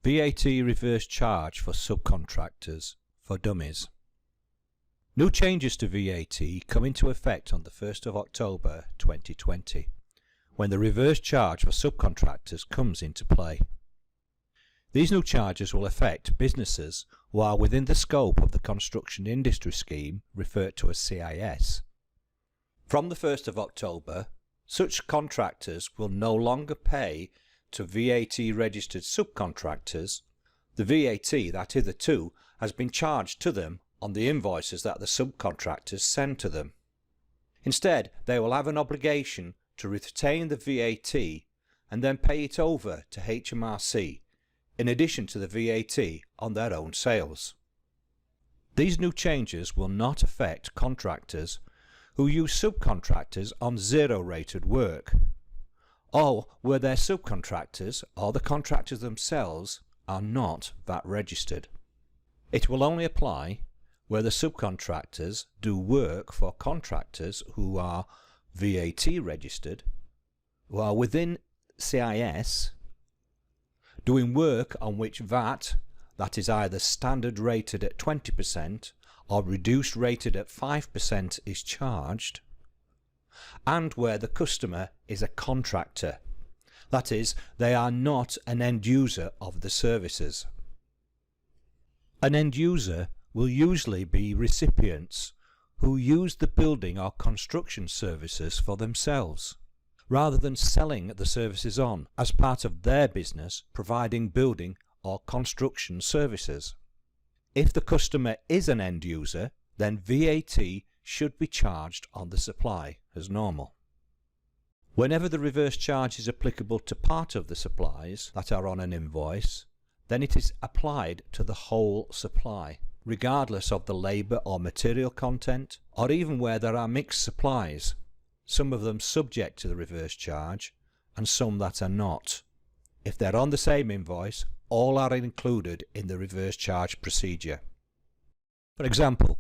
VAT reverse charge for subcontractors for dummies. New changes to VAT come into effect on the 1st of October 2020, when the reverse charge for subcontractors comes into play. These new charges will affect businesses who are within the scope of the Construction Industry Scheme, referred to as CIS. From the 1st of October, such contractors will no longer pay to VAT registered subcontractors the VAT that hitherto has been charged to them on the invoices that the subcontractors send to them. Instead, they will have an obligation to retain the VAT and then pay it over to HMRC in addition to the VAT on their own sales. These new changes will not affect contractors who use subcontractors on zero-rated work, or where their subcontractors or the contractors themselves are not VAT registered. It will only apply where the subcontractors do work for contractors who are VAT registered, who are within CIS, doing work on which VAT, that is either standard rated at 20% or reduced rated at 5%, is charged, and where the customer is a contractor, that is, they are not an end user of the services. An end user will usually be recipients who use the building or construction services for themselves, rather than selling the services on as part of their business providing building or construction services. If the customer is an end user, then VAT should be charged on the supply as normal. Whenever the reverse charge is applicable to part of the supplies that are on an invoice, then it is applied to the whole supply, regardless of the labour or material content, or even where there are mixed supplies, some of them subject to the reverse charge and some that are not. If they're on the same invoice, all are included in the reverse charge procedure. For example,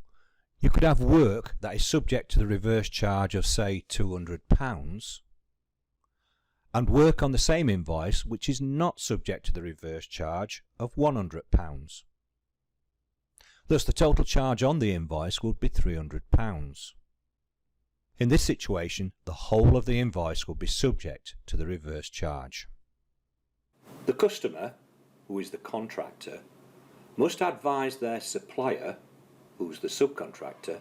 you could have work that is subject to the reverse charge of, say, £200, and work on the same invoice which is not subject to the reverse charge of £100. Thus the total charge on the invoice would be £300. In this situation, the whole of the invoice will be subject to the reverse charge. The customer, who is the contractor, must advise their supplier, who's the subcontractor,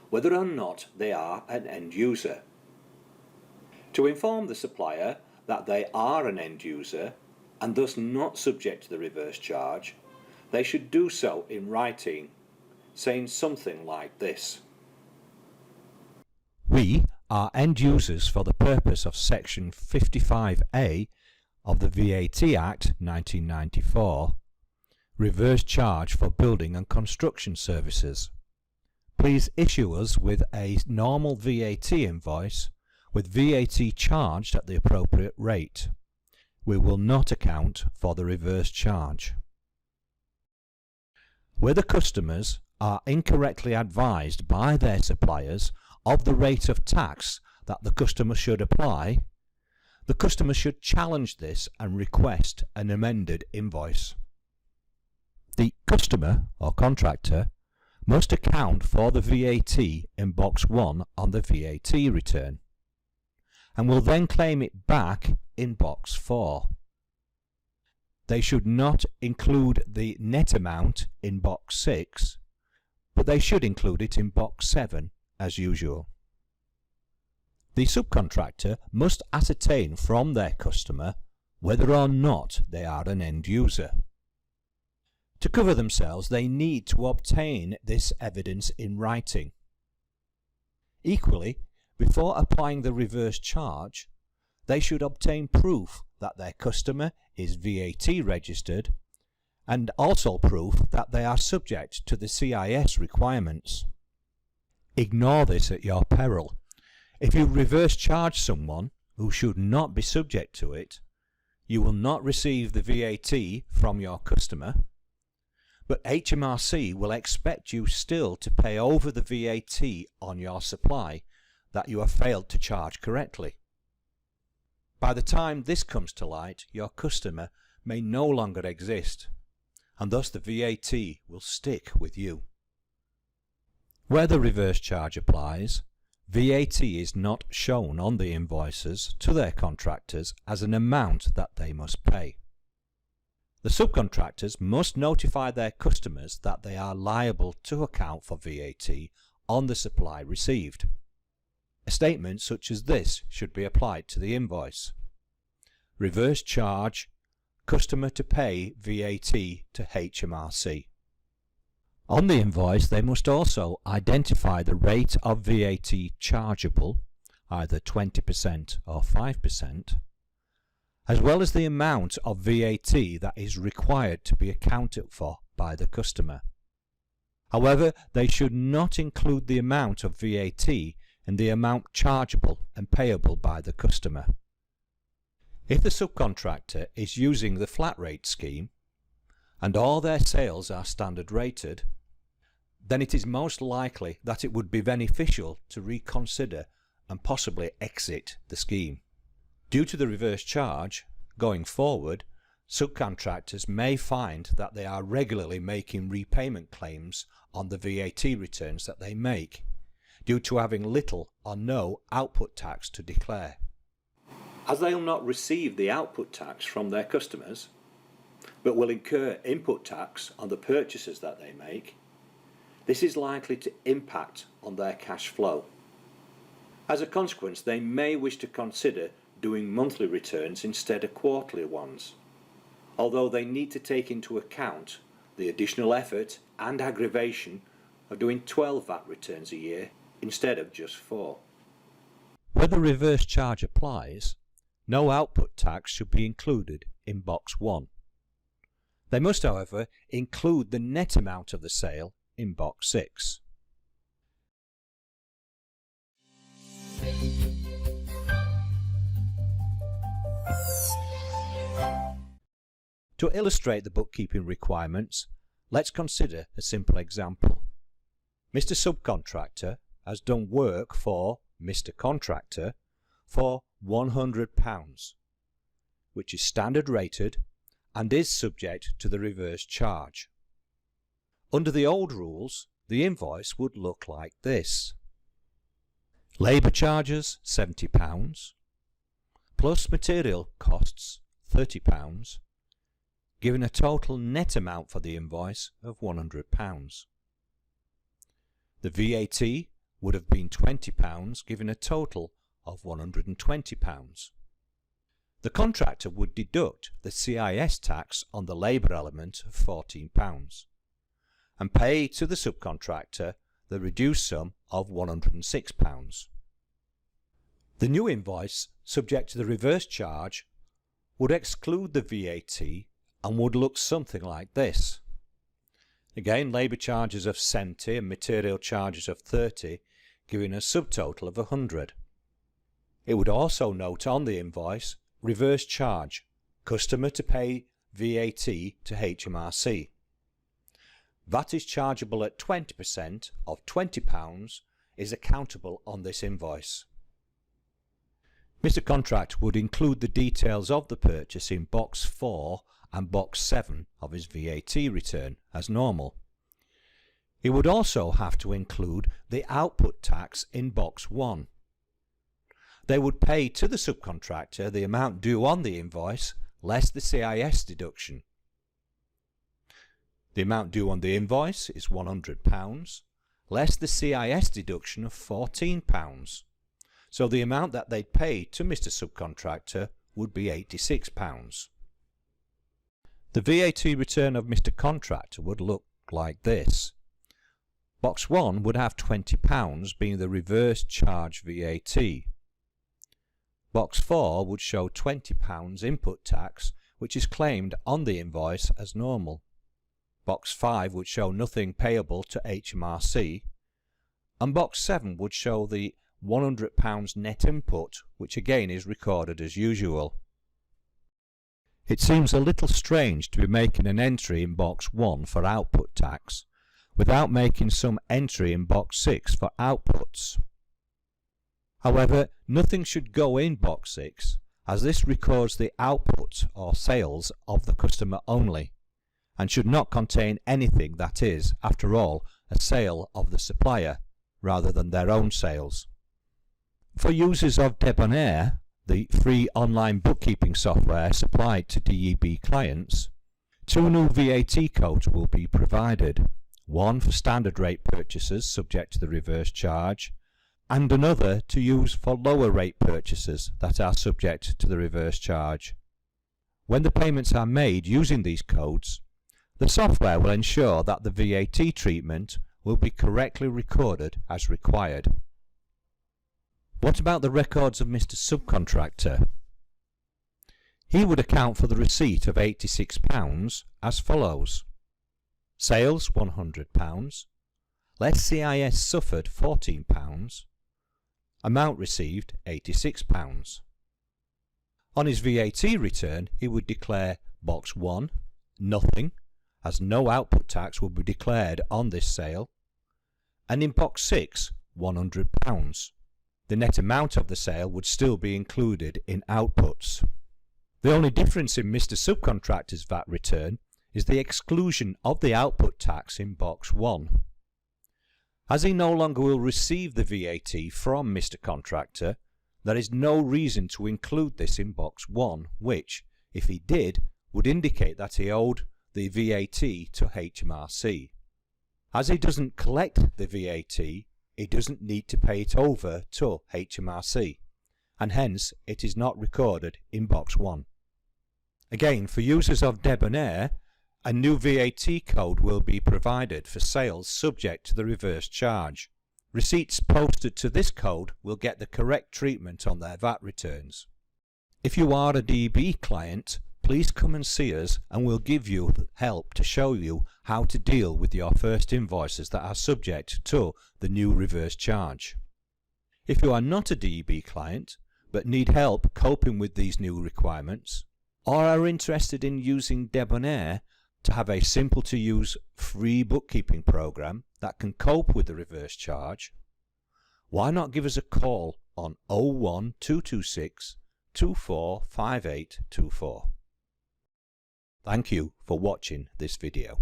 whether or not they are an end user. To inform the supplier that they are an end user and thus not subject to the reverse charge, they should do so in writing, saying something like this: We are end users for the purpose of Section 55A of the VAT Act 1994, reverse charge for building and construction services. Please issue us with a normal VAT invoice with VAT charged at the appropriate rate. We will not account for the reverse charge. Where the customers are incorrectly advised by their suppliers of the rate of tax that the customer should apply, the customer should challenge this and request an amended invoice. The customer or contractor must account for the VAT in box 1 on the VAT return, and will then claim it back in box 4. They should not include the net amount in box 6, but they should include it in box 7 as usual. The subcontractor must ascertain from their customer whether or not they are an end user. To cover themselves, they need to obtain this evidence in writing. Equally, before applying the reverse charge, they should obtain proof that their customer is VAT registered and also proof that they are subject to the CIS requirements. Ignore this at your peril. If you reverse charge someone who should not be subject to it, you will not receive the VAT from your customer, but HMRC will expect you still to pay over the VAT on your supply that you have failed to charge correctly. By the time this comes to light, your customer may no longer exist, and thus the VAT will stick with you. Where the reverse charge applies, VAT is not shown on the invoices to their contractors as an amount that they must pay. The subcontractors must notify their customers that they are liable to account for VAT on the supply received. A statement such as this should be applied to the invoice. Reverse charge, customer to pay VAT to HMRC. On the invoice they must also identify the rate of VAT chargeable, either 20% or 5%, as well as the amount of VAT that is required to be accounted for by the customer. However, they should not include the amount of VAT in the amount chargeable and payable by the customer. If the subcontractor is using the flat rate scheme and all their sales are standard rated, then it is most likely that it would be beneficial to reconsider and possibly exit the scheme. Due to the reverse charge, going forward, subcontractors may find that they are regularly making repayment claims on the VAT returns that they make, due to having little or no output tax to declare. As they will not receive the output tax from their customers, but will incur input tax on the purchases that they make, this is likely to impact on their cash flow. As a consequence, they may wish to consider doing monthly returns instead of quarterly ones, although they need to take into account the additional effort and aggravation of doing 12 VAT returns a year instead of just 4. Where the reverse charge applies, no output tax should be included in box 1. They must, however, include the net amount of the sale in box 6. To illustrate the bookkeeping requirements, let's consider a simple example. Mr. Subcontractor has done work for Mr. Contractor for £100, which is standard rated and is subject to the reverse charge. Under the old rules, the invoice would look like this. Labour charges £70, plus material costs £30, giving a total net amount for the invoice of £100. The VAT would have been £20, giving a total of £120. The contractor would deduct the CIS tax on the labour element of £14 and pay to the subcontractor the reduced sum of £106. The new invoice, subject to the reverse charge, would exclude the VAT and would look something like this. Again, labour charges of 70 and material charges of 30, giving a subtotal of 100. It would also note on the invoice, reverse charge, customer to pay VAT to HMRC. VAT is chargeable at 20% of £20 is accountable on this invoice. Mr. Contractor would include the details of the purchase in box 4 and box 7 of his VAT return as normal. He would also have to include the output tax in box 1. They would pay to the subcontractor the amount due on the invoice less the CIS deduction. The amount due on the invoice is £100 less the CIS deduction of £14. So the amount that they'd pay to Mr. Subcontractor would be £86. The VAT return of Mr. Contractor would look like this. Box 1 would have £20 being the reverse charge VAT. Box 4 would show £20 input tax, which is claimed on the invoice as normal. Box 5 would show nothing payable to HMRC, and box 7 would show the £100 net input, which again is recorded as usual. It seems a little strange to be making an entry in box 1 for output tax without making some entry in box 6 for outputs. However, nothing should go in box 6 as this records the output or sales of the customer only and should not contain anything that is, after all, a sale of the supplier rather than their own sales. For users of Debonair, the free online bookkeeping software supplied to DEB clients, 2 new VAT codes will be provided, one for standard rate purchases subject to the reverse charge, and another to use for lower rate purchases that are subject to the reverse charge. When the payments are made using these codes, the software will ensure that the VAT treatment will be correctly recorded as required. What about the records of Mr. Subcontractor? He would account for the receipt of £86 as follows. Sales £100, less CIS suffered £14, amount received £86. On his VAT return he would declare box 1, nothing, as no output tax will be declared on this sale, and in box 6, £100. The net amount of the sale would still be included in outputs. The only difference in Mr. Subcontractor's VAT return is the exclusion of the output tax in box 1. As he no longer will receive the VAT from Mr. Contractor, there is no reason to include this in box 1, which, if he did, would indicate that he owed the VAT to HMRC. As he doesn't collect the VAT, he doesn't need to pay it over to HMRC, and hence it is not recorded in box 1. Again, for users of Debonair, a new VAT code will be provided for sales subject to the reverse charge. Receipts posted to this code will get the correct treatment on their VAT returns. If you are a DEB client, please come and see us and we'll give you help to show you how to deal with your first invoices that are subject to the new reverse charge. If you are not a DEB client but need help coping with these new requirements, or are interested in using Debonair to have a simple to use free bookkeeping program that can cope with the reverse charge, why not give us a call on 01226 245824. Thank you for watching this video.